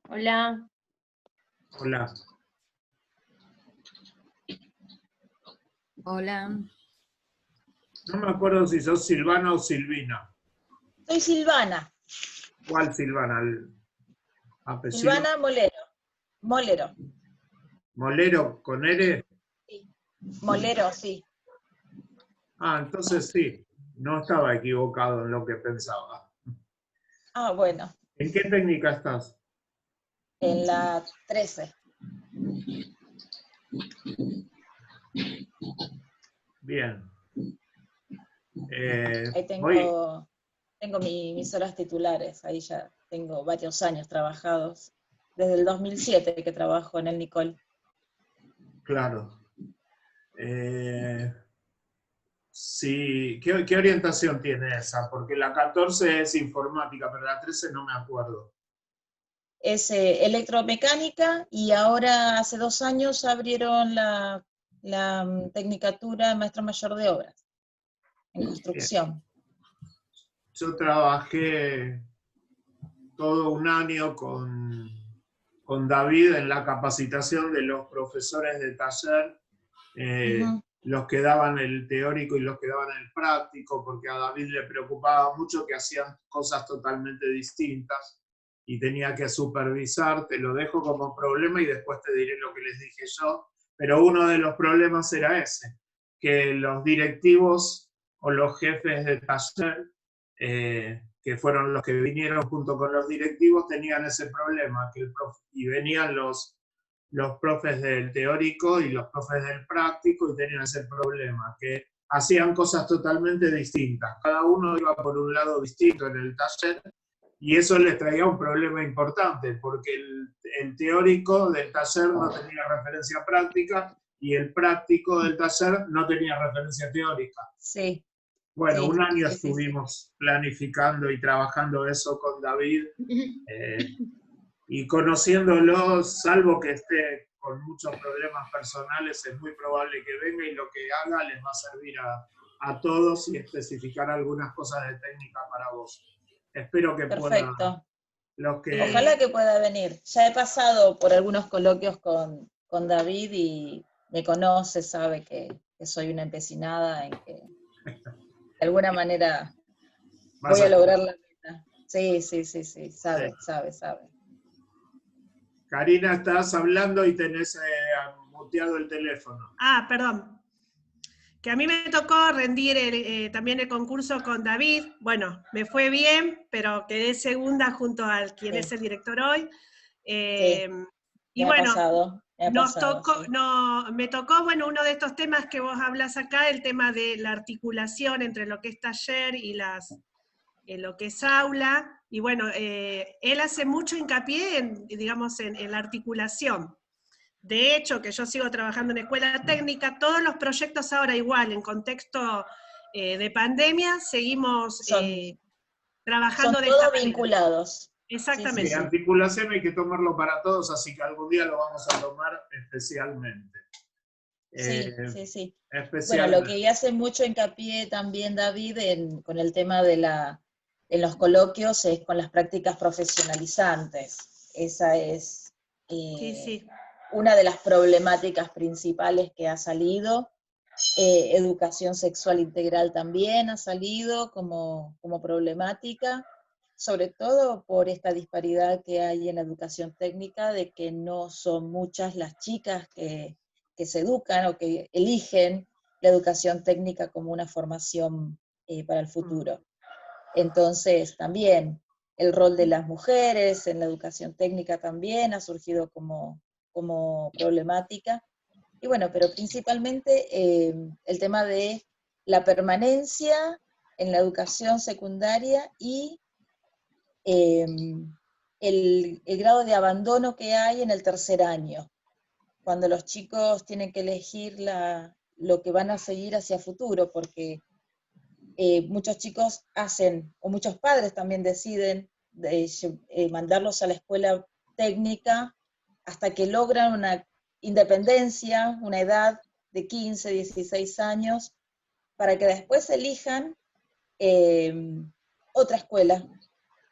Hola. Hola. Hola. No me acuerdo si sos Silvana o Silvina. Soy Silvana. ¿Cuál Silvana? ¿El apellido? Silvana Molero. Molero. ¿Molero con R? Sí. Molero, sí. Ah, entonces sí. No estaba equivocado en lo que pensaba. Ah, bueno. ¿En qué técnica estás? En la 13. Bien. Ahí tengo mis horas titulares. Ahí ya tengo varios años trabajados. Desde el 2007 que trabajo en el Nicol. Claro. Sí, ¿qué orientación tiene esa? Porque la 14 es informática, pero la 13 no me acuerdo. Es electromecánica y ahora hace 2 años abrieron la tecnicatura de maestro mayor de obras en construcción. Bien. Yo trabajé todo un año con David en la capacitación de los profesores de taller, los que daban el teórico y los que daban el práctico, porque a David le preocupaba mucho que hacían cosas totalmente distintas y tenía que supervisar. Te lo dejo como problema y después te diré lo que les dije yo, pero uno de los problemas era ese, que los directivos o los jefes de taller, que fueron los que vinieron junto con los directivos, tenían ese problema, y venían los profes del teórico y los profes del práctico y tenían ese problema, que hacían cosas totalmente distintas. Cada uno iba por un lado distinto en el taller y eso les traía un problema importante, porque el teórico del taller no tenía referencia práctica y el práctico del taller no tenía referencia teórica. Sí. Bueno, sí, un año sí, estuvimos planificando y trabajando eso con David, y conociéndolo, salvo que esté con muchos problemas personales, es muy probable que venga y lo que haga les va a servir a todos y especificar algunas cosas de técnica para vos. Espero que Perfecto. pueda. Ojalá que pueda venir. Ya he pasado por algunos coloquios con David y me conoce, sabe que soy una empecinada en que de alguna manera voy a lograr la meta. Sí, sabe. Karina, estás hablando y tenés muteado el teléfono. Ah, perdón. Que a mí me tocó rendir también el concurso con David. Bueno, me fue bien, pero quedé segunda junto al quien es el director hoy. Y bueno, me tocó, bueno, uno de estos temas que vos hablas acá, el tema de la articulación entre lo que es taller y lo que es aula. Y bueno, él hace mucho hincapié en la articulación. De hecho, que yo sigo trabajando en escuela técnica, todos los proyectos ahora igual, en contexto de pandemia, seguimos trabajando de esta manera. Todos vinculados. Exactamente. Sí, articulación hay que tomarlo para todos, así que algún día lo vamos a tomar especialmente. Sí. Bueno, lo que hace mucho hincapié también David con el tema en los coloquios es con las prácticas profesionalizantes. Esa es una de las problemáticas principales que ha salido. Educación sexual integral también ha salido como problemática, sobre todo por esta disparidad que hay en la educación técnica, de que no son muchas las chicas que se educan o que eligen la educación técnica como una formación para el futuro. Entonces, también el rol de las mujeres en la educación técnica también ha surgido como problemática. Y bueno, pero principalmente el tema de la permanencia en la educación secundaria y el grado de abandono que hay en el tercer año, cuando los chicos tienen que elegir lo que van a seguir hacia futuro, porque muchos chicos hacen, o muchos padres también deciden mandarlos a la escuela técnica hasta que logran una independencia, una edad de 15, 16 años, para que después elijan otra escuela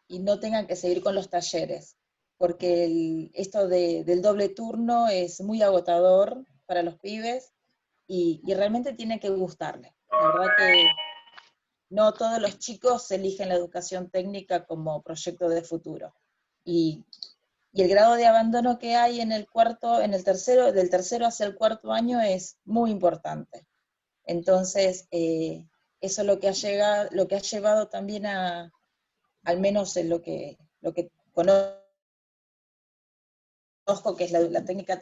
y no tengan que seguir con los talleres, porque esto del doble turno es muy agotador para los pibes y realmente tiene que gustarles. La verdad que no todos los chicos eligen la educación técnica como proyecto de futuro. Y el grado de abandono que hay en el tercero, del tercero hacia el cuarto año es muy importante. Entonces, eso es lo que ha llevado también al menos en lo que conozco, que es la técnica,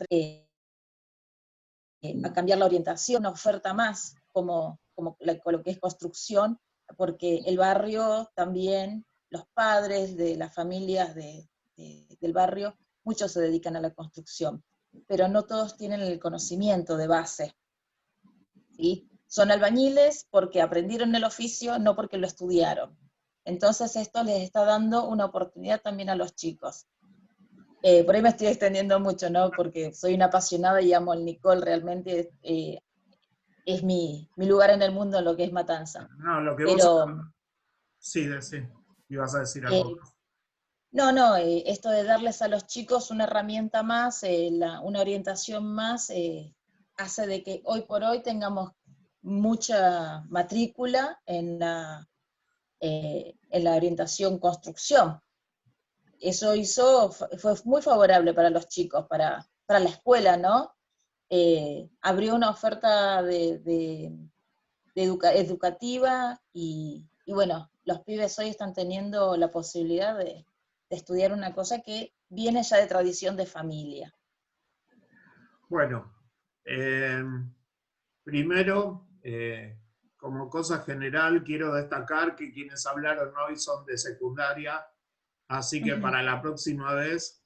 a cambiar la orientación, una oferta más, con lo que es construcción, porque el barrio también, los padres de las familias del barrio, muchos se dedican a la construcción, pero no todos tienen el conocimiento de base, ¿sí? Son albañiles porque aprendieron el oficio, no porque lo estudiaron. Entonces esto les está dando una oportunidad también a los chicos. Por ahí me estoy extendiendo mucho, ¿no? Porque soy una apasionada y amo al Nicol, realmente es mi lugar en el mundo en lo que es Matanza. No, lo que pero, vos... Sí, ibas a decir algo. No, esto de darles a los chicos una herramienta más, una orientación más, hace de que hoy por hoy tengamos mucha matrícula en la orientación construcción. Eso fue muy favorable para los chicos, para la escuela, ¿no? Abrió una oferta educativa y bueno, los pibes hoy están teniendo la posibilidad de estudiar una cosa que viene ya de tradición de familia. Bueno, primero, como cosa general, quiero destacar que quienes hablaron hoy son de secundaria, así que para la próxima vez,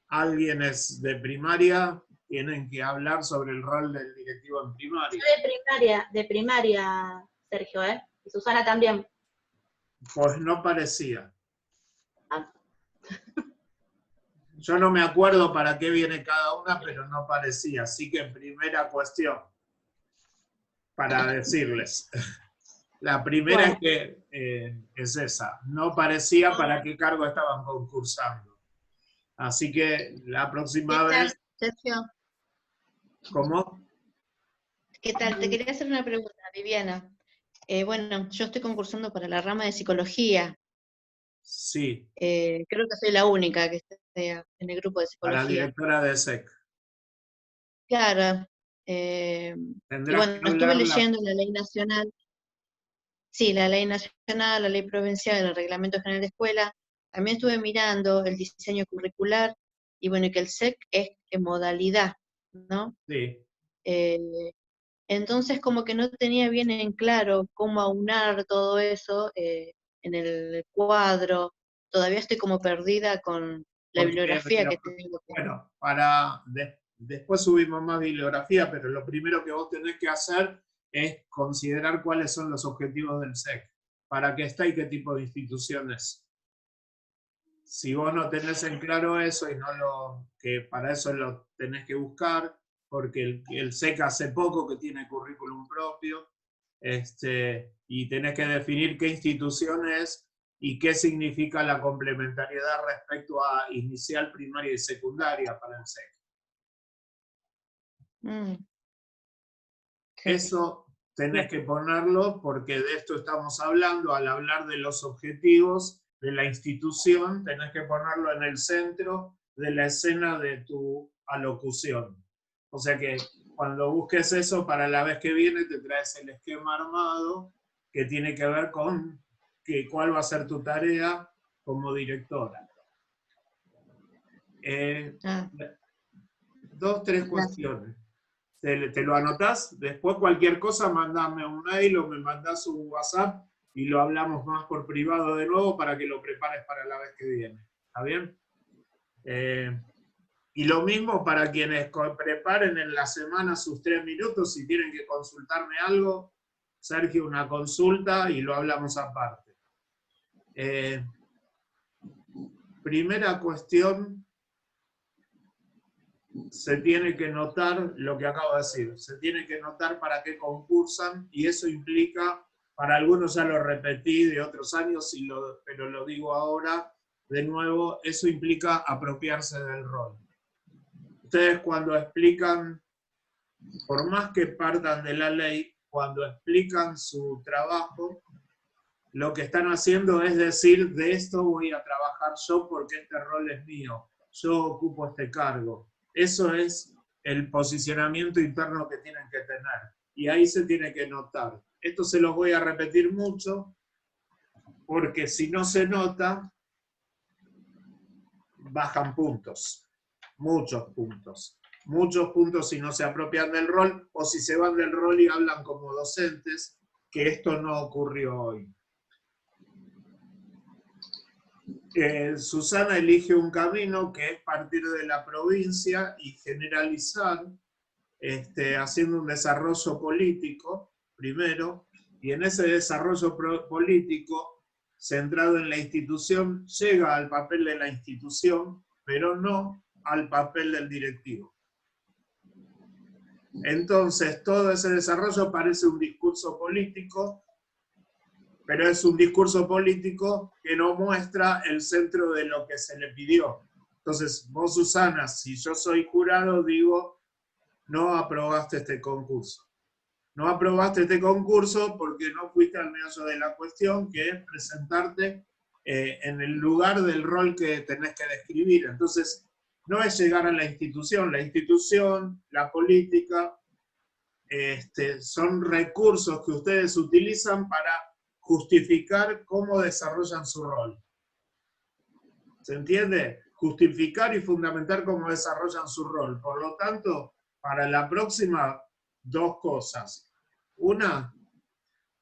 alguien es de primaria, tienen que hablar sobre el rol del directivo en primaria. Yo de primaria, Sergio, ¿eh? Y Susana también. Pues no parecía. Yo no me acuerdo para qué viene cada una, pero no parecía. Así que primera cuestión, para decirles. La primera es que es esa. No parecía para qué cargo estaban concursando. Así que la próxima vez... Sergio? ¿Cómo? ¿Qué tal? Te quería hacer una pregunta, Viviana. Bueno, yo estoy concursando para la rama de psicología. Sí. Creo que soy la única que esté en el grupo de psicología. Para directora de SEC. Claro. Y bueno, estuve leyendo la ley nacional. Sí, la ley nacional, la ley provincial, el reglamento general de escuela. También estuve mirando el diseño curricular y bueno, que el SEC es en modalidad, ¿no? Sí. Entonces como que no tenía bien en claro cómo aunar todo eso en el cuadro. Todavía estoy como perdida con la bibliografía que tengo. Bueno, después subimos más bibliografía, pero lo primero que vos tenés que hacer es considerar cuáles son los objetivos del SEC, para qué está y qué tipo de institución es. Si vos no tenés en claro eso, que para eso lo tenés que buscar, porque el SEC hace poco que tiene currículum propio, y tenés que definir qué institución es y qué significa la complementariedad respecto a inicial, primaria y secundaria para el SEC. Sí. Eso tenés que ponerlo porque de esto estamos hablando. Al hablar de los objetivos de la institución, tenés que ponerlo en el centro de la escena de tu alocución. O sea que cuando busques eso, para la vez que viene te traes el esquema armado que tiene que ver con cuál va a ser tu tarea como directora. 2, 3 cuestiones. Te lo anotás, después cualquier cosa mandame un mail o me mandás un WhatsApp y lo hablamos más por privado de nuevo para que lo prepares para la vez que viene. ¿Está bien? Y lo mismo para quienes preparen en la semana sus 3 minutos, si tienen que consultarme algo, Sergio, una consulta y lo hablamos aparte. Primera cuestión, se tiene que notar lo que acabo de decir, se tiene que notar para qué concursan, y eso implica, para algunos ya lo repetí de otros años, pero lo digo ahora de nuevo, eso implica apropiarse del rol. Ustedes cuando explican, por más que partan de la ley, cuando explican su trabajo, lo que están haciendo es decir, de esto voy a trabajar yo porque este rol es mío, yo ocupo este cargo. Eso es el posicionamiento interno que tienen que tener. Y ahí se tiene que notar. Esto se los voy a repetir mucho, porque si no se nota, bajan puntos. Muchos puntos. Muchos puntos si no se apropian del rol, o si se van del rol y hablan como docentes, que esto no ocurrió hoy. Susana elige un camino que es partir de la provincia y generalizar, haciendo un desarrollo político, primero, y en ese desarrollo político, centrado en la institución, llega al papel de la institución, pero no al papel del directivo. Entonces, todo ese desarrollo parece un discurso político, pero es un discurso político que no muestra el centro de lo que se le pidió. Entonces, vos, Susana, si yo soy jurado, digo, no aprobaste este concurso. No aprobaste este concurso porque no fuiste al meollo de la cuestión, que es presentarte en el lugar del rol que tenés que describir. Entonces, no es llegar a la institución, la política, son recursos que ustedes utilizan para justificar cómo desarrollan su rol. ¿Se entiende? Justificar y fundamentar cómo desarrollan su rol. Por lo tanto, para la próxima, 2 cosas. Una,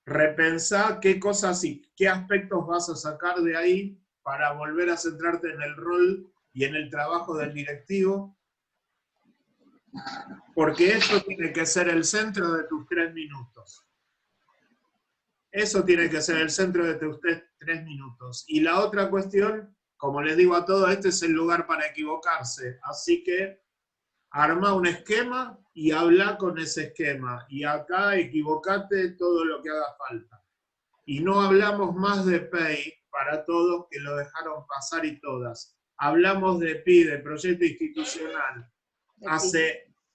repensar qué cosas y qué aspectos vas a sacar de ahí para volver a centrarte en el rol y en el trabajo del directivo. Porque eso tiene que ser el centro de tus 3 minutos. Eso tiene que ser el centro de tus 3 minutos. Y la otra cuestión, como les digo a todos, este es el lugar para equivocarse. Así que arma un esquema y habla con ese esquema. Y acá equivocate todo lo que haga falta. Y no hablamos más de PEI para todos que lo dejaron pasar y todas. Hablamos de PI, de proyecto institucional.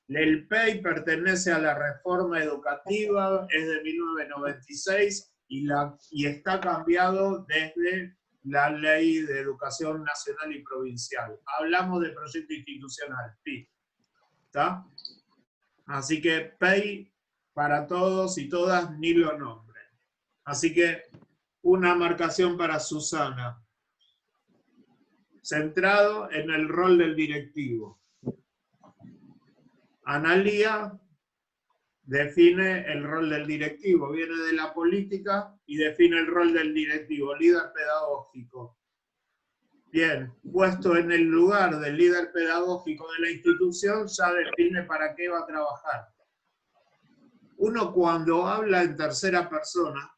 El PEI pertenece a la reforma educativa, es de 1996 y está cambiado desde la Ley de Educación Nacional y Provincial. Hablamos de proyecto institucional, PI. ¿Está? Así que PEI para todos y todas ni lo nombren. Así que una marcación para Susana. Centrado en el rol del directivo. Analía define el rol del directivo, viene de la política y define el rol del directivo, líder pedagógico. Bien, puesto en el lugar del líder pedagógico de la institución, ya define para qué va a trabajar. Uno cuando habla en tercera persona,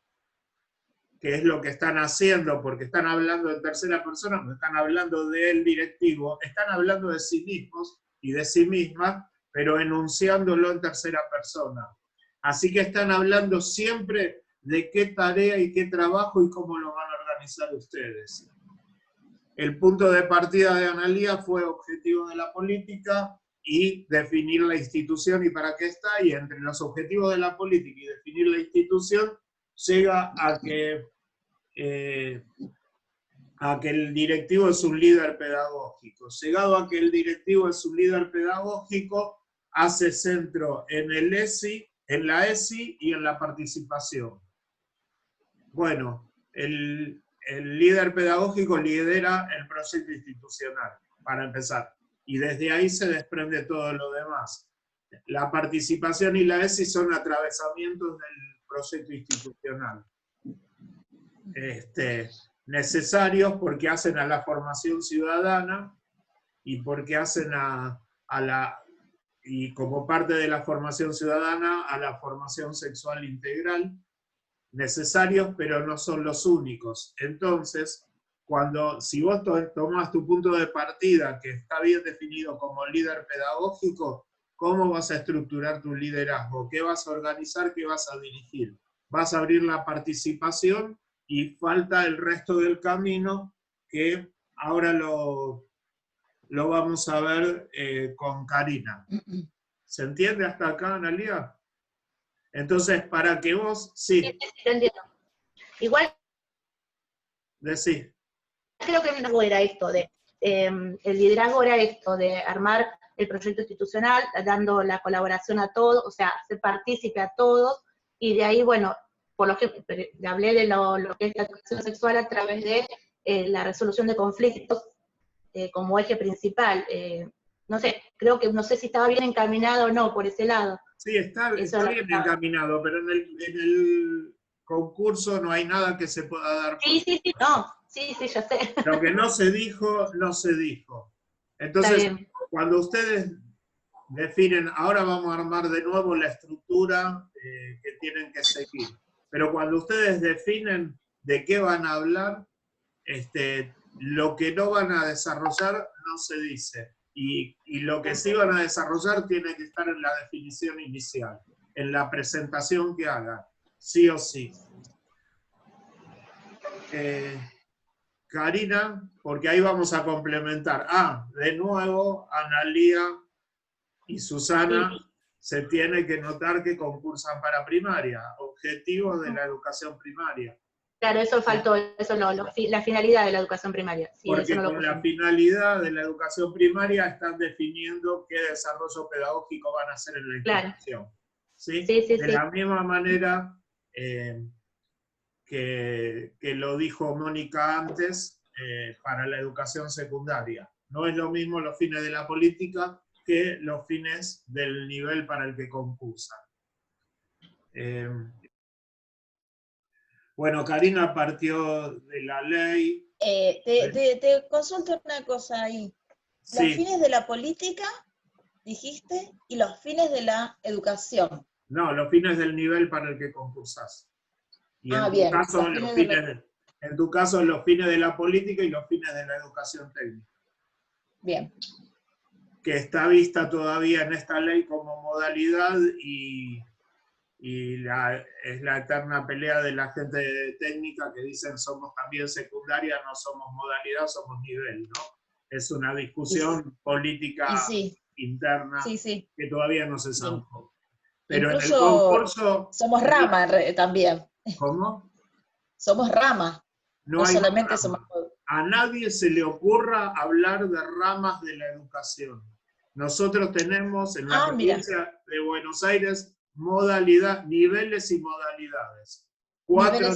que es lo que están haciendo, porque están hablando en tercera persona, no están hablando del directivo, están hablando de sí mismos y de sí mismas, pero enunciándolo en tercera persona. Así que están hablando siempre de qué tarea y qué trabajo y cómo lo van a organizar ustedes. El punto de partida de Analía fue objetivo de la política y definir la institución y para qué está, y entre los objetivos de la política y definir la institución, llega a que el directivo es un líder pedagógico. Llegado a que el directivo es un líder pedagógico, hace centro en el ESI, en la ESI y en la participación. Bueno, el el líder pedagógico lidera el proyecto institucional, para empezar. Y desde ahí se desprende todo lo demás. La participación y la ESI son atravesamientos del proyecto institucional. Necesarios porque hacen a la formación ciudadana y porque hacen y como parte de la formación ciudadana, a la formación sexual integral. Necesarios, pero no son los únicos. Entonces, si vos tomás tu punto de partida, que está bien definido como líder pedagógico, ¿cómo vas a estructurar tu liderazgo? ¿Qué vas a organizar? ¿Qué vas a dirigir? Vas a abrir la participación y falta el resto del camino, que ahora lo vamos a ver con Karina. ¿Se entiende hasta acá, Analía? Entonces, para que vos... Sí, te entiendo. Igual... Decí. Creo que el liderazgo era esto, de armar el proyecto institucional, dando la colaboración a todos, o sea, ser partícipe a todos, y de ahí, bueno, por lo que hablé de lo que es la educación sexual a través de la resolución de conflictos como eje principal. No sé, creo que no sé si estaba bien encaminado o no por ese lado. Sí, está bien encaminado, pero en el concurso no hay nada que se pueda dar. Sí, ya sé. Lo que no se dijo, no se dijo. Entonces, cuando ustedes definen, ahora vamos a armar de nuevo la estructura que tienen que seguir, pero cuando ustedes definen de qué van a hablar, lo que no van a desarrollar no se dice. Y lo que sí van a desarrollar tiene que estar en la definición inicial, en la presentación que hagan, sí o sí. Karina, porque ahí vamos a complementar. De nuevo, Analía y Susana, se tiene que notar que concursan para primaria, objetivos de la educación primaria. Claro, eso faltó, la finalidad de la educación primaria. Sí, porque con la finalidad de la educación primaria están definiendo qué desarrollo pedagógico van a hacer en la institución. Claro. ¿Sí? De la misma manera que lo dijo Mónica antes, para la educación secundaria. No es lo mismo los fines de la política que los fines del nivel para el que concursan. Bueno, Karina partió de la ley. Te consulto una cosa ahí. Sí. Los fines de la política, dijiste, y los fines de la educación. No, los fines del nivel para el que concursás. Y en tu caso, los fines de la política y los fines de la educación técnica. Bien. Que está vista todavía en esta ley como modalidad y es la eterna pelea de la gente de técnica que dicen somos también secundaria, no somos modalidad, somos nivel, ¿no? Es una discusión política interna que todavía no se zanjó. Pero incluso en el concurso... Somos rama también. ¿Cómo? Somos rama. No solamente rama. somos... A nadie se le ocurra hablar de ramas de la educación. Nosotros tenemos en la provincia de Buenos Aires niveles y modalidades. Cuatro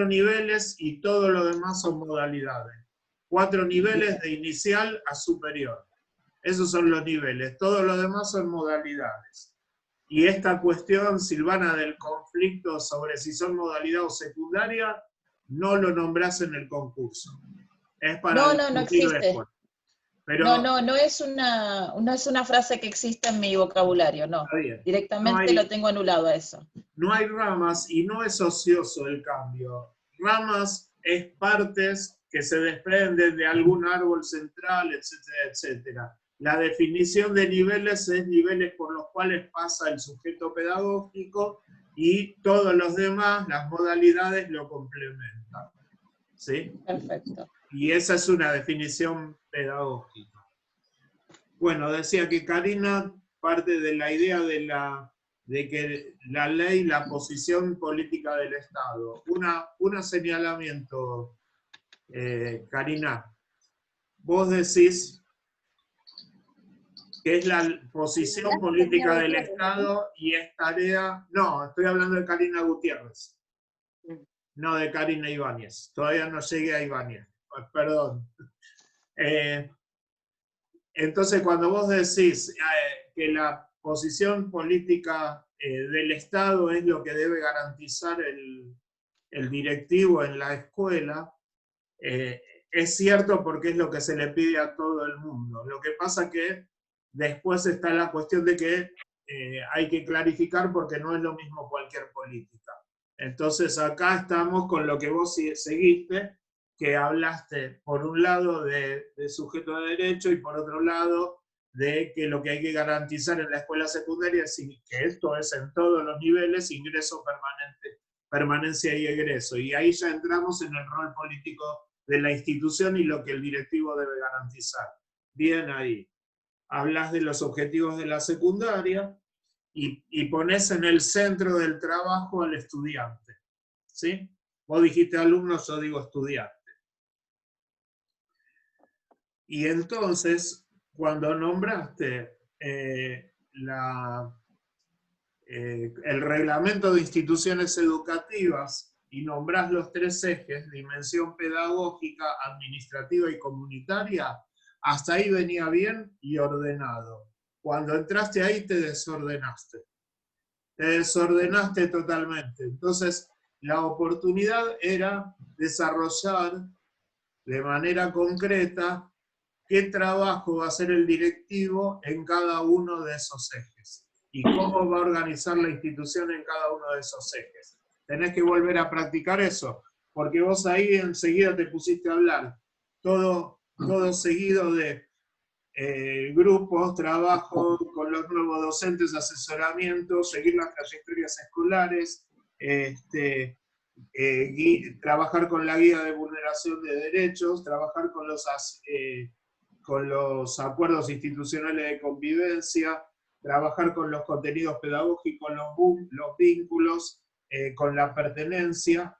niveles y todo lo demás son modalidades. 4 niveles de inicial a superior. Esos son los niveles. Todo lo demás son modalidades. Y esta cuestión, Silvana, del conflicto sobre si son modalidad o secundaria, no lo nombrás en el concurso. Es para no existe. Después. Pero, no es una frase que existe en mi vocabulario, no. Directamente lo tengo anulado a eso. No hay ramas y no es ocioso el cambio. Ramas es partes que se desprenden de algún árbol central, etcétera, etcétera. La definición de niveles es niveles por los cuales pasa el sujeto pedagógico y todos los demás, las modalidades, lo complementan. ¿Sí? Perfecto. Y esa es una definición pedagógica. Bueno, decía que Karina parte de la idea de que la ley, la posición política del Estado. Un señalamiento, Karina. Vos decís que es la posición política del Estado y es tarea... No, estoy hablando de Karina Gutiérrez. No, de Karina Ibáñez. Todavía no llegué a Ibáñez. Perdón. Entonces, cuando vos decís que la posición política del Estado es lo que debe garantizar el directivo en la escuela, es cierto porque es lo que se le pide a todo el mundo. Lo que pasa que después está la cuestión de que hay que clarificar porque no es lo mismo cualquier política. Entonces acá estamos con lo que vos seguiste, que hablaste por un lado de sujeto de derecho y por otro lado de que lo que hay que garantizar en la escuela secundaria es que esto es en todos los niveles, ingreso permanente, permanencia y egreso. Y ahí ya entramos en el rol político de la institución y lo que el directivo debe garantizar. Bien ahí. Hablas de los objetivos de la secundaria y pones en el centro del trabajo al estudiante. ¿Sí? Vos dijiste alumno, yo digo estudiante. Y entonces, cuando nombraste el reglamento de instituciones educativas y nombrás los 3 ejes, dimensión pedagógica, administrativa y comunitaria, hasta ahí venía bien y ordenado. Cuando entraste ahí te desordenaste. Te desordenaste totalmente. Entonces, la oportunidad era desarrollar de manera concreta qué trabajo va a hacer el directivo en cada uno de esos ejes y cómo va a organizar la institución en cada uno de esos ejes. Tenés que volver a practicar eso, porque vos ahí enseguida te pusiste a hablar, todo seguido de grupos, trabajo con los nuevos docentes, asesoramiento, seguir las trayectorias escolares, trabajar con la guía de vulneración de derechos, trabajar con los acuerdos institucionales de convivencia, trabajar con los contenidos pedagógicos, los vínculos, con la pertenencia,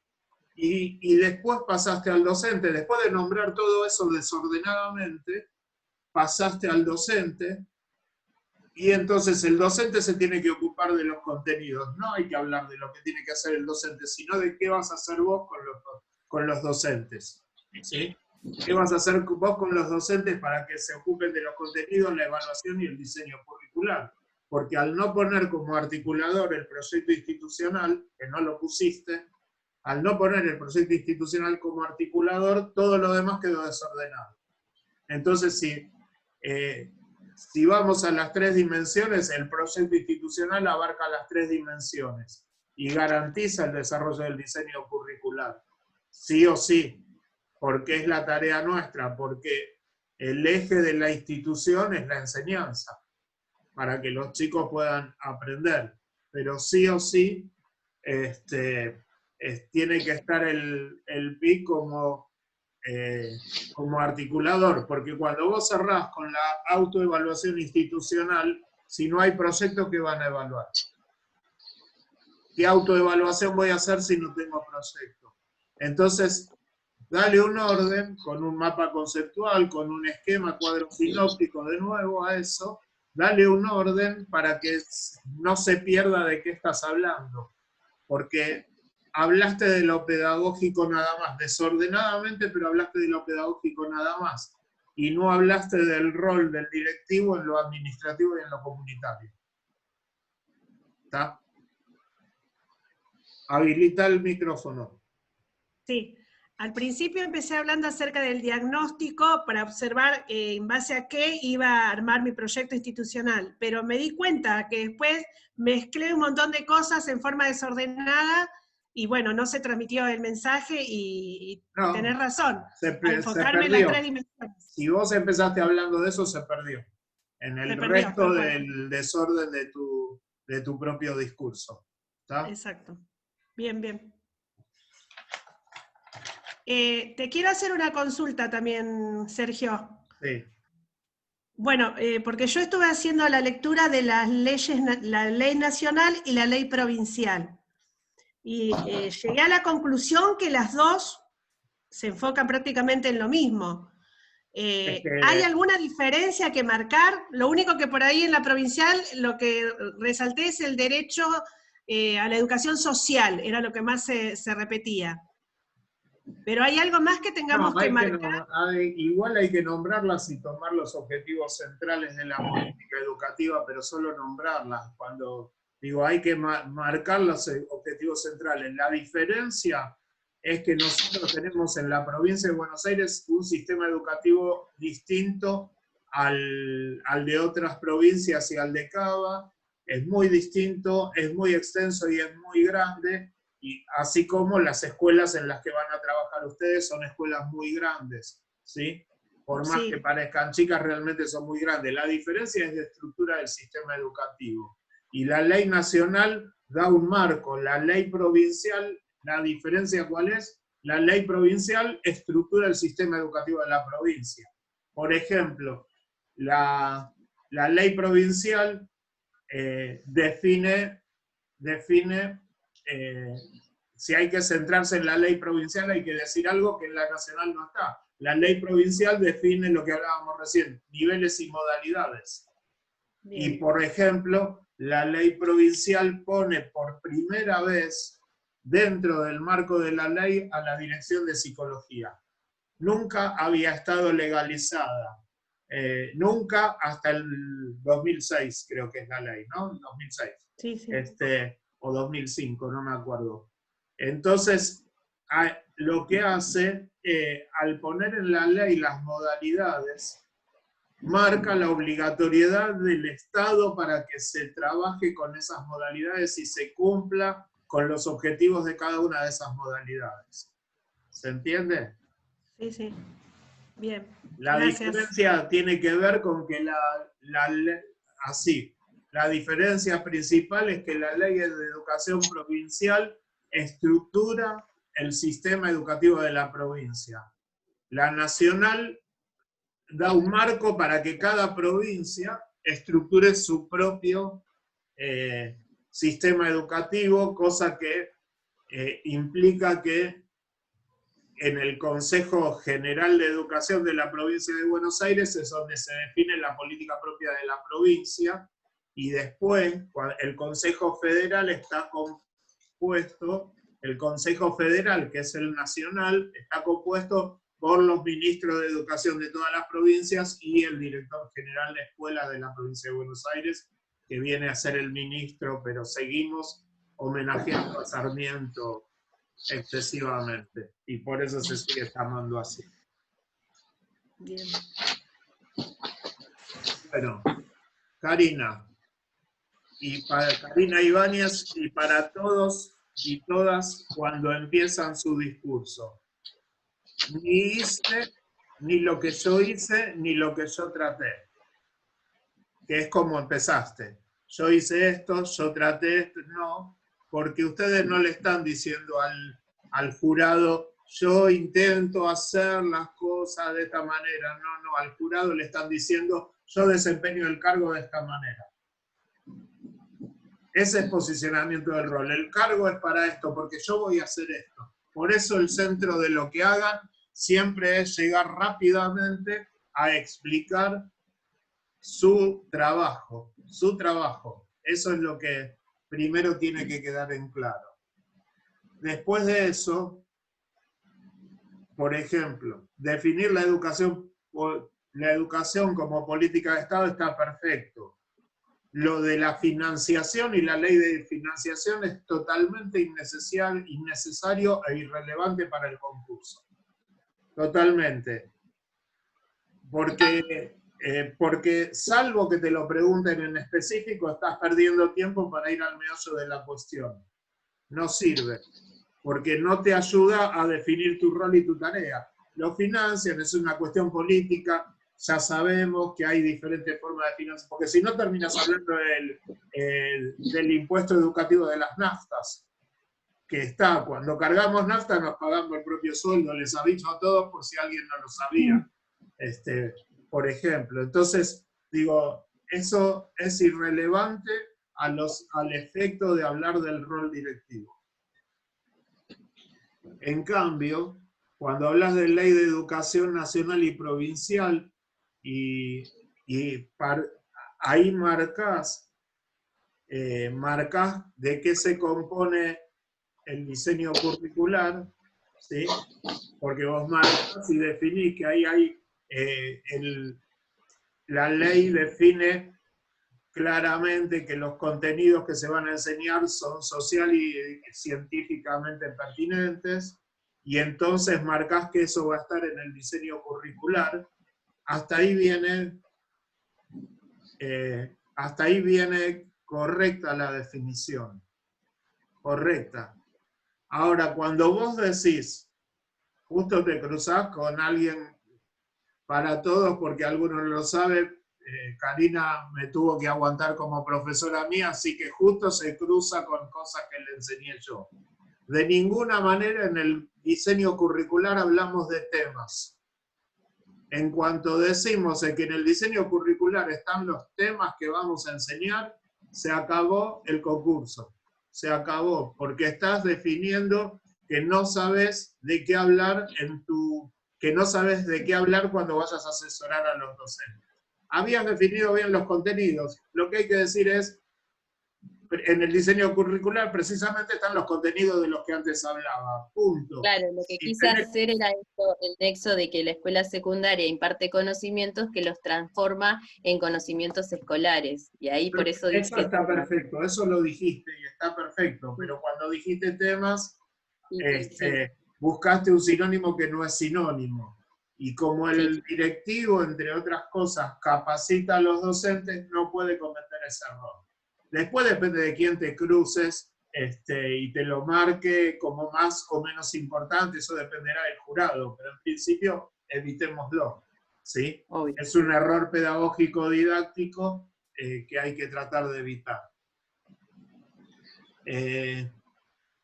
y después pasaste al docente. Después de nombrar todo eso desordenadamente, pasaste al docente, y entonces el docente se tiene que ocupar de los contenidos. No hay que hablar de lo que tiene que hacer el docente, sino de qué vas a hacer vos con los docentes. ¿Sí? ¿Qué vas a hacer vos con los docentes para que se ocupen de los contenidos, la evaluación y el diseño curricular? Porque al no poner como articulador el proyecto institucional, que no lo pusiste, al no poner el proyecto institucional como articulador, todo lo demás quedó desordenado. Entonces, si vamos a las 3 dimensiones, el proyecto institucional abarca las 3 dimensiones y garantiza el desarrollo del diseño curricular. Sí o sí, porque es la tarea nuestra, porque el eje de la institución es la enseñanza, para que los chicos puedan aprender. Pero sí o sí, tiene que estar el PIC como articulador, porque cuando vos cerrás con la autoevaluación institucional, si no hay proyectos, ¿qué van a evaluar? ¿Qué autoevaluación voy a hacer si no tengo proyecto? Entonces, dale un orden, con un mapa conceptual, con un esquema, cuadro sinóptico de nuevo a eso, dale un orden para que no se pierda de qué estás hablando, porque hablaste de lo pedagógico nada más, desordenadamente, pero hablaste de lo pedagógico nada más, y no hablaste del rol del directivo en lo administrativo y en lo comunitario. ¿Está? Habilita el micrófono. Sí. Al principio empecé hablando acerca del diagnóstico para observar en base a qué iba a armar mi proyecto institucional, pero me di cuenta que después mezclé un montón de cosas en forma desordenada y bueno, no se transmitió el mensaje y no, tenés razón, enfocarme en las 3 dimensiones. Si vos empezaste hablando de eso, se perdió. En el resto del desorden de tu propio discurso. ¿Está? Exacto. Bien, bien. Te quiero hacer una consulta también, Sergio. Sí. Bueno, porque yo estuve haciendo la lectura de las leyes, la ley nacional y la ley provincial. Y llegué a la conclusión que las dos se enfocan prácticamente en lo mismo. ¿Hay alguna diferencia que marcar? Lo único que por ahí en la provincial, lo que resalté es el derecho a la educación social, era lo que más se repetía. Pero hay algo más que tengamos que marcar. Igual hay que nombrarlas y tomar los objetivos centrales de la política educativa, pero solo nombrarlas. Cuando digo hay que marcar los objetivos centrales. La diferencia es que nosotros tenemos en la provincia de Buenos Aires un sistema educativo distinto al de otras provincias y al de Cava. Es muy distinto, es muy extenso y es muy grande. Y así como las escuelas en las que van a trabajar ustedes son escuelas muy grandes, ¿sí? Por más que parezcan chicas, realmente son muy grandes. La diferencia es de estructura del sistema educativo. Y la ley nacional da un marco. La ley provincial, ¿la diferencia cuál es? La ley provincial estructura el sistema educativo de la provincia. Por ejemplo, la ley provincial define si hay que centrarse en la ley provincial, hay que decir algo que en la nacional no está. La ley provincial define lo que hablábamos recién, niveles y modalidades. Bien. Y, por ejemplo, la ley provincial pone por primera vez dentro del marco de la ley a la Dirección de Psicología. Nunca había estado legalizada. Nunca hasta el 2006, creo que es la ley, ¿no? 2006. Sí, sí. O 2005, no me acuerdo. Entonces, lo que hace, al poner en la ley las modalidades, marca la obligatoriedad del Estado para que se trabaje con esas modalidades y se cumpla con los objetivos de cada una de esas modalidades. ¿Se entiende? Sí, sí. Bien. La diferencia tiene que ver con que la diferencia principal es que la ley de educación provincial estructura el sistema educativo de la provincia. La nacional da un marco para que cada provincia estructure su propio sistema educativo, cosa que implica que en el Consejo General de Educación de la provincia de Buenos Aires es donde se define la política propia de la provincia, y después el Consejo Federal está compuesto, el Consejo Federal, que es el nacional, está compuesto por los ministros de educación de todas las provincias y el director general de escuela de la provincia de Buenos Aires, que viene a ser el ministro, pero seguimos homenajeando a Sarmiento excesivamente, y por eso se sigue llamando así. Bien. Bueno, Karina, y para Karina Ibáñez y para todos y todas cuando empiezan su discurso. Ni hice, ni lo que yo hice, ni lo que yo traté. Que es como empezaste. Yo hice esto, yo traté esto, no, porque ustedes no le están diciendo al jurado, yo intento hacer las cosas de esta manera. No, al jurado le están diciendo, yo desempeño el cargo de esta manera. Ese es posicionamiento del rol. El cargo es para esto, porque yo voy a hacer esto. Por eso el centro de lo que hagan siempre es llegar rápidamente a explicar su trabajo. Su trabajo. Eso es lo que primero tiene que quedar en claro. Después de eso, por ejemplo, definir la educación como política de Estado está perfecto. Lo de la financiación y la ley de financiación es totalmente innecesario e irrelevante para el concurso. Totalmente. Porque salvo que te lo pregunten en específico, estás perdiendo tiempo para ir al meollo de la cuestión. No sirve, porque no te ayuda a definir tu rol y tu tarea. Lo financian, es una cuestión política. Ya sabemos que hay diferentes formas de financiar, porque si no terminas hablando del impuesto educativo de las naftas, que está, cuando cargamos nafta nos pagamos el propio sueldo, les aviso a todos por si alguien no lo sabía, por ejemplo. Entonces, digo, eso es irrelevante al efecto de hablar del rol directivo. En cambio, cuando hablas de ley de educación nacional y provincial, ahí marcás de qué se compone el diseño curricular, ¿sí? Porque vos marcas y definís que ahí hay, la ley define claramente que los contenidos que se van a enseñar son social y científicamente pertinentes, y entonces marcás que eso va a estar en el diseño curricular. Hasta ahí viene correcta la definición. Correcta. Ahora, cuando vos decís, justo te cruzás con alguien para todos, porque alguno lo sabe, Karina me tuvo que aguantar como profesora mía, así que justo se cruza con cosas que le enseñé yo. De ninguna manera en el diseño curricular hablamos de temas. En cuanto decimos que en el diseño curricular están los temas que vamos a enseñar, se acabó el concurso. Se acabó, porque estás definiendo que no sabes de qué hablar cuando vayas a asesorar a los docentes. Habías definido bien los contenidos. Lo que hay que decir es, en el diseño curricular precisamente están los contenidos de los que antes hablaba. Punto. Claro, lo que quise hacer era esto, el nexo de que la escuela secundaria imparte conocimientos que los transforma en conocimientos escolares. Y ahí por eso dije... Eso está perfecto, eso lo dijiste y está perfecto, pero cuando dijiste temas, buscaste un sinónimo que no es sinónimo. Y como el directivo, entre otras cosas, capacita a los docentes, no puede cometer ese error. Después depende de quién te cruces y te lo marque como más o menos importante, eso dependerá del jurado, pero en principio evitémoslo, ¿sí? Obvio. Es un error pedagógico didáctico que hay que tratar de evitar.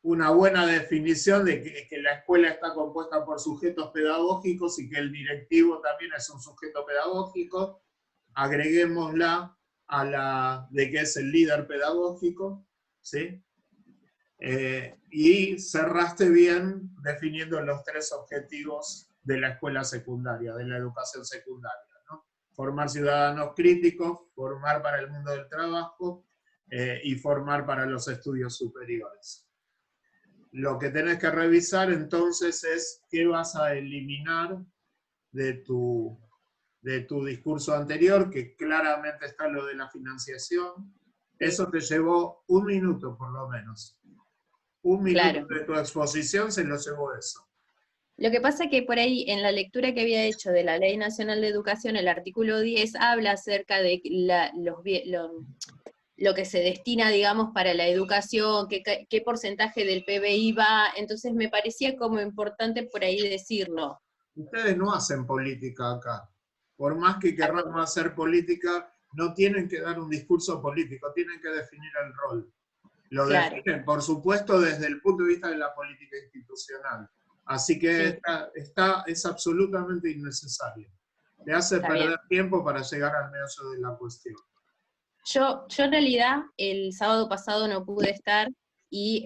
Una buena definición de que la escuela está compuesta por sujetos pedagógicos y que el directivo también es un sujeto pedagógico, agreguémosla a la de que es el líder pedagógico, ¿sí? Y cerraste bien definiendo los 3 objetivos de la escuela secundaria, de la educación secundaria, ¿no? Formar ciudadanos críticos, formar para el mundo del trabajo y formar para los estudios superiores. Lo que tenés que revisar entonces es qué vas a eliminar de tu discurso anterior, que claramente está lo de la financiación. Eso te llevó 1 minuto por lo menos. 1 minuto de tu exposición se lo llevó eso. Lo que pasa es que por ahí, en la lectura que había hecho de la Ley Nacional de Educación, el artículo 10 habla acerca de lo que se destina, digamos, para la educación, qué porcentaje del PBI va, entonces me parecía como importante por ahí decirlo. Ustedes no hacen política acá. Por más que querramos hacer política, no tienen que dar un discurso político, tienen que definir el rol. Lo definen, por supuesto, desde el punto de vista de la política institucional. Así que es absolutamente innecesario. Te hace perder tiempo para llegar al meollo de la cuestión. Yo en realidad el sábado pasado no pude estar y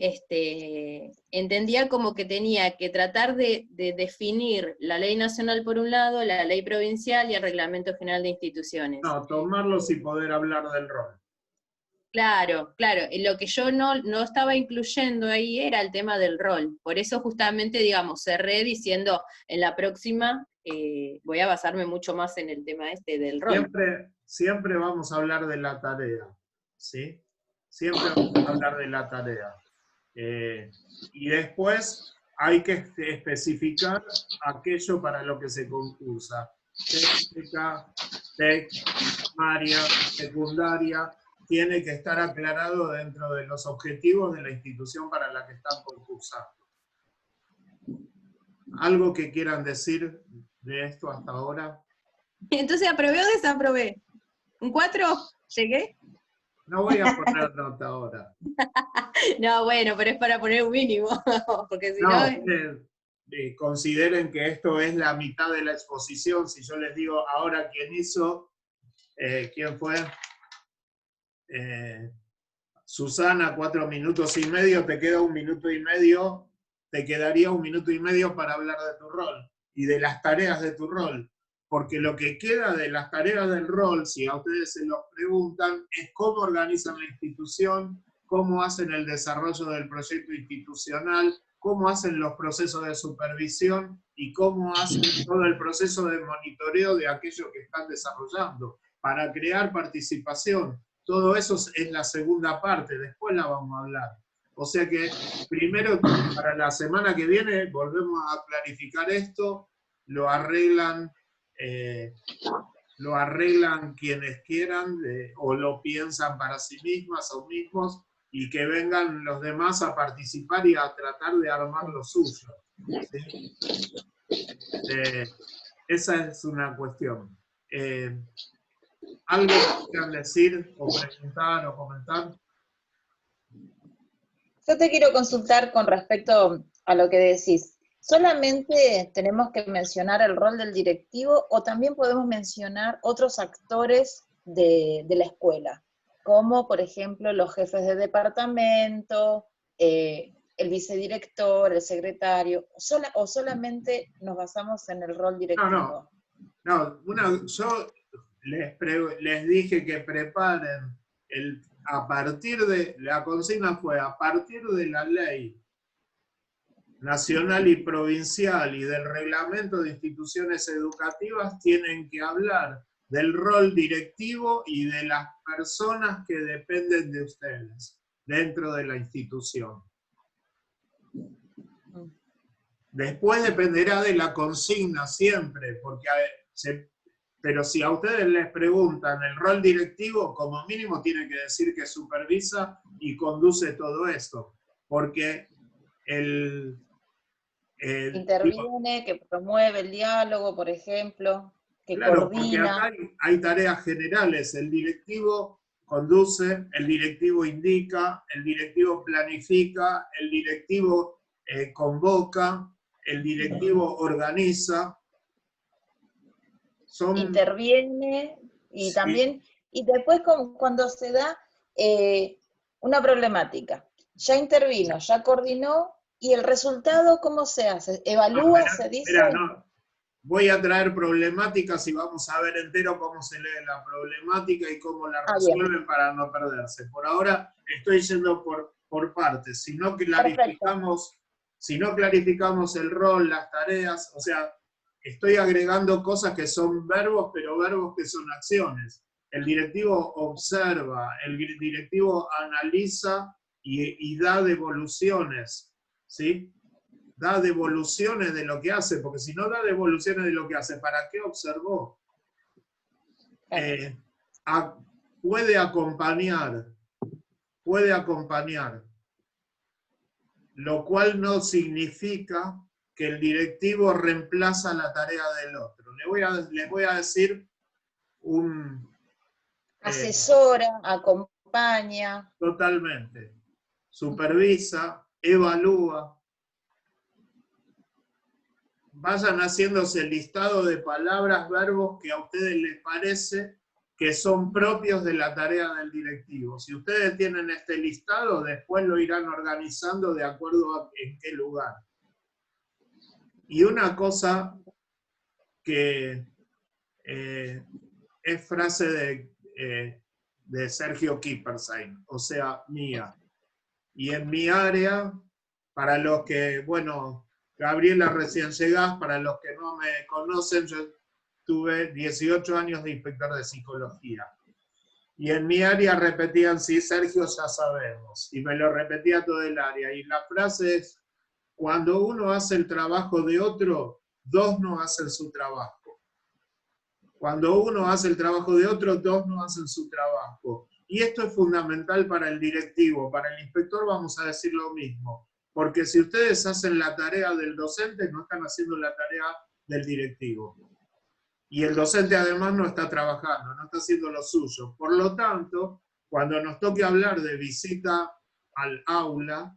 entendía como que tenía que tratar de definir la ley nacional por un lado, la ley provincial y el reglamento general de instituciones. No, tomarlos y poder hablar del rol. Claro, lo que yo no estaba incluyendo ahí era el tema del rol, por eso justamente, digamos, cerré diciendo, en la próxima voy a basarme mucho más en el tema del rol. Siempre vamos a hablar de la tarea, ¿sí? Siempre vamos a hablar de la tarea. Y después hay que especificar aquello para lo que se concursa. Técnica, primaria, secundaria, tiene que estar aclarado dentro de los objetivos de la institución para la que están concursando. ¿Algo que quieran decir de esto hasta ahora? Entonces, ¿aprobé o desaprobé? ¿Un 4? ¿Llegué? No voy a poner nota ahora. No, bueno, pero es para poner un mínimo, porque si no... Consideren que esto es la mitad de la exposición. Si yo les digo ahora quién hizo, ¿quién fue? Susana, 4 minutos y medio, te queda 1 minuto y medio, te quedaría 1 minuto y medio para hablar de tu rol y de las tareas de tu rol. Porque lo que queda de las tareas del rol, si a ustedes se los preguntan, es cómo organizan la institución, cómo hacen el desarrollo del proyecto institucional, cómo hacen los procesos de supervisión y cómo hacen todo el proceso de monitoreo de aquello que están desarrollando, para crear participación. Todo eso es la segunda parte, después la vamos a hablar. O sea que primero, para la semana que viene, volvemos a clarificar esto, lo arreglan quienes quieran, o lo piensan para sí mismas o mismos, y que vengan los demás a participar y a tratar de armar lo suyo. ¿Sí? Esa es una cuestión. ¿Algo que quieran decir, o preguntar, o comentar? Yo te quiero consultar con respecto a lo que decís. ¿Solamente tenemos que mencionar el rol del directivo o también podemos mencionar otros actores de la escuela? Como, por ejemplo, los jefes de departamento, el vicedirector, el secretario, o solamente nos basamos en el rol directivo. Yo les dije que preparen, a partir de, la consigna fue, a partir de la ley nacional y provincial y del reglamento de instituciones educativas, tienen que hablar del rol directivo y de las personas que dependen de ustedes dentro de la institución. Después dependerá de la consigna siempre, porque pero si a ustedes les preguntan el rol directivo, como mínimo tiene que decir que supervisa y conduce todo esto, porque interviene, que promueve el diálogo, por ejemplo, que claro, coordina. porque acá hay tareas generales. El directivo conduce, el directivo indica, el directivo planifica, el directivo convoca, el directivo organiza. Interviene y sí. También, y después cuando se da una problemática, ya intervino, ya coordinó, y el resultado, ¿cómo se hace? ¿Evalúa, se dice? No. Voy a traer problemáticas y vamos a ver entero cómo se lee la problemática y cómo la resuelven para no perderse. Por ahora estoy yendo por partes. Si no clarificamos el rol, las tareas, o sea, estoy agregando cosas que son verbos, pero verbos que son acciones. El directivo observa, el directivo analiza y da devoluciones, ¿sí? Da devoluciones de lo que hace, porque si no da devoluciones de lo que hace, ¿para qué observó? Puede acompañar, lo cual no significa que el directivo reemplaza la tarea del otro. Les voy a decir asesora, acompaña. Totalmente. Supervisa, evalúa. Vayan haciéndose el listado de palabras, verbos que a ustedes les parece que son propios de la tarea del directivo. Si ustedes tienen este listado, después lo irán organizando de acuerdo a en qué lugar. Y una cosa que es frase de Sergio Kipperstein, o sea, mía. Y en mi área, para los que, bueno, Gabriela recién llegás, para los que no me conocen, yo tuve 18 años de inspector de psicología. Y en mi área repetían, sí, Sergio, ya sabemos. Y me lo repetía todo el área. Y la frase es, cuando uno hace el trabajo de otro, dos no hacen su trabajo. Cuando uno hace el trabajo de otro, dos no hacen su trabajo. Y esto es fundamental para el directivo. Para el inspector vamos a decir lo mismo. Porque si ustedes hacen la tarea del docente, no están haciendo la tarea del directivo. Y el docente además no está trabajando, no está haciendo lo suyo. Por lo tanto, cuando nos toque hablar de visita al aula,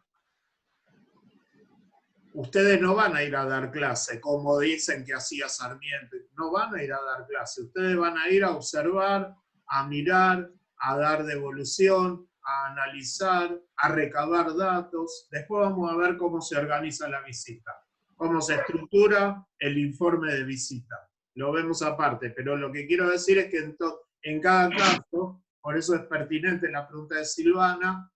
ustedes no van a ir a dar clase, como dicen que hacía Sarmiento. No van a ir a dar clase. Ustedes van a ir a observar, a mirar, a dar devolución, a analizar, a recabar datos. Después vamos a ver cómo se organiza la visita, cómo se estructura el informe de visita. Lo vemos aparte, pero lo que quiero decir es que en cada caso, por eso es pertinente la pregunta de Silvana,